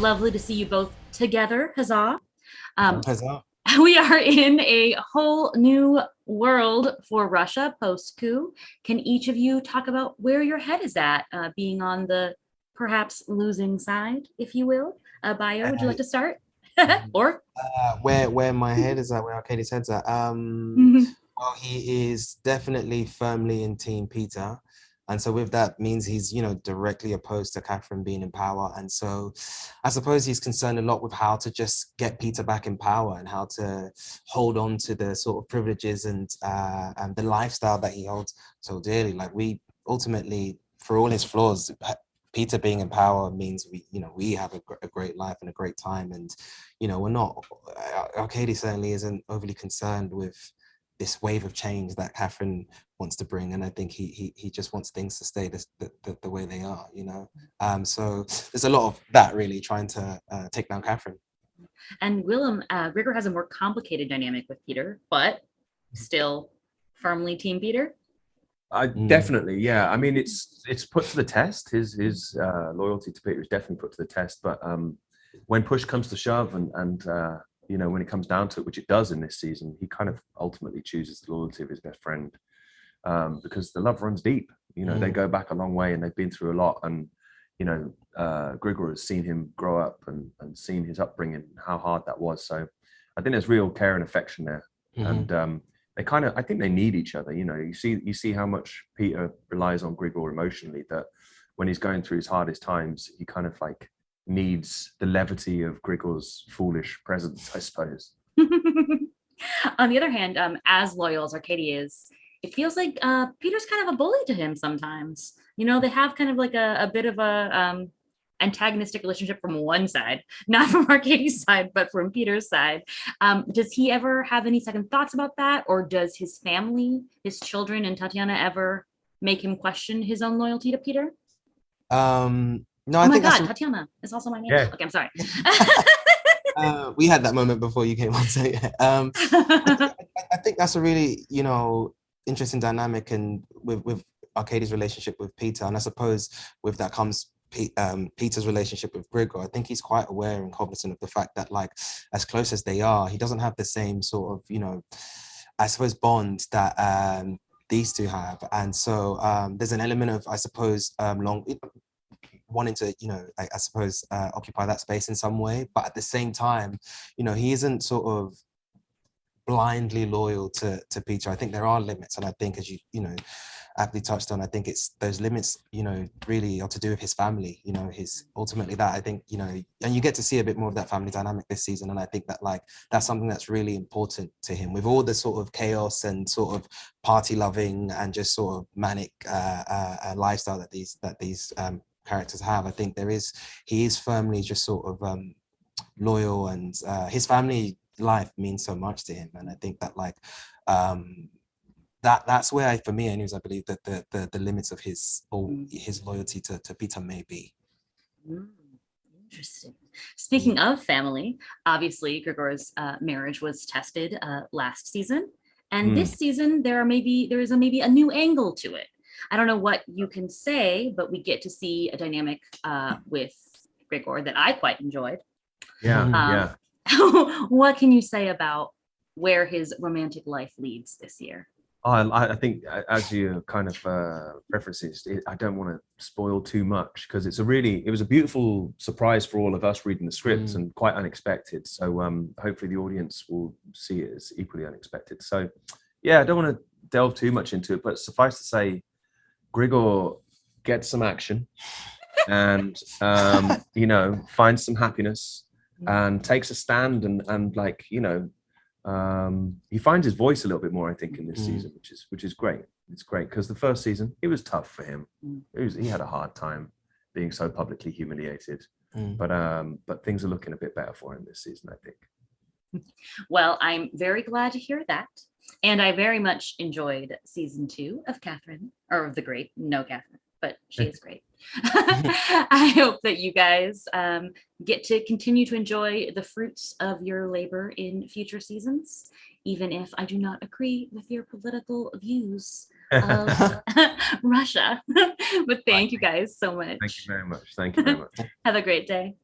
Lovely to see you both together. Huzzah. Huzzah. We are in a whole new world for Russia post-coup. Can each of you talk about where your head is at, being on the perhaps losing side, if you will? Bayo, would you like to start? Or where my head is at, where Arcadie's head's at. Well, he is definitely firmly in Team Peter. And so with that means he's, directly opposed to Catherine being in power. And so I suppose he's concerned a lot with how to just get Peter back in power and how to hold on to the sort of privileges and the lifestyle that he holds so dearly. Like we ultimately, for all his flaws, Peter being in power means we have a great life and a great time. And, we're not, Arcadie certainly isn't overly concerned with this wave of change that Catherine wants to bring, and I think he just wants things to stay the way they are, So there's a lot of that really trying to take down Catherine. And Gwilym, Grigor has a more complicated dynamic with Peter, but still firmly Team Peter. Definitely, yeah. I mean, it's put to the test. His loyalty to Peter is definitely put to the test. But when push comes to shove, and when it comes down to it, which it does in this season, he kind of ultimately chooses the loyalty of his best friend, because the love runs deep. They go back a long way and they've been through a lot. And, Grigor has seen him grow up and seen his upbringing, how hard that was. So I think there's real care and affection there. And I think they need each other. You see how much Peter relies on Grigor emotionally, that when he's going through his hardest times, he kind of like needs the levity of Grigor's foolish presence, I suppose. On the other hand, as loyal as Arcadie is, it feels like Peter's kind of a bully to him sometimes. They have kind of like a bit of a antagonistic relationship from one side, not from Arcadie's side, but from Peter's side. Does he ever have any second thoughts about that? Or does his family, his children and Tatiana ever make him question his own loyalty to Peter? No, I think Tatiana is also my name. Yeah. Okay, I'm sorry. We had that moment before you came on. So yeah. I think that's a really, interesting dynamic, and with Arcadie's relationship with Peter, and I suppose with that comes Peter's relationship with Grigor. I think he's quite aware and cognizant of the fact that, like, as close as they are, he doesn't have the same sort of, I suppose, bond that these two have, and so there's an element of, I suppose, wanting to, I suppose, occupy that space in some way. But at the same time, he isn't sort of blindly loyal to Peter. I think there are limits. And I think, as you aptly touched on, I think it's those limits, really are to do with his family, his ultimately that, I think, and you get to see a bit more of that family dynamic this season. And I think that, like, that's something that's really important to him, with all the sort of chaos and sort of party loving and just sort of manic lifestyle that these characters have. I think he is firmly just sort of loyal, and his family life means so much to him. And I think that, like, that's where, for me anyways, I believe that the limits of his loyalty to Peter may be. Interesting. Speaking of family, obviously Grigor's marriage was tested last season, and this season there is maybe a new angle to it. I don't know what you can say, but we get to see a dynamic with Grigor that I quite enjoyed. Yeah. What can you say about where his romantic life leads this year? I think, as you kind of references, I don't want to spoil too much, because it was a beautiful surprise for all of us reading the scripts, and quite unexpected. So hopefully the audience will see it as equally unexpected. So yeah, I don't want to delve too much into it, but suffice to say, Grigor gets some action and finds some happiness and takes a stand, and like, he finds his voice a little bit more, I think, in this season, which is great. It's great, because the first season, it was tough for him. He had a hard time being so publicly humiliated, but things are looking a bit better for him this season, I think. Well, I'm very glad to hear that. And I very much enjoyed season 2 of Catherine, or of the Great. No Catherine, but she is great. I hope that you guys get to continue to enjoy the fruits of your labor in future seasons, even if I do not agree with your political views of Russia. But thank you guys so much. Thank you very much. Thank you very much. Have a great day.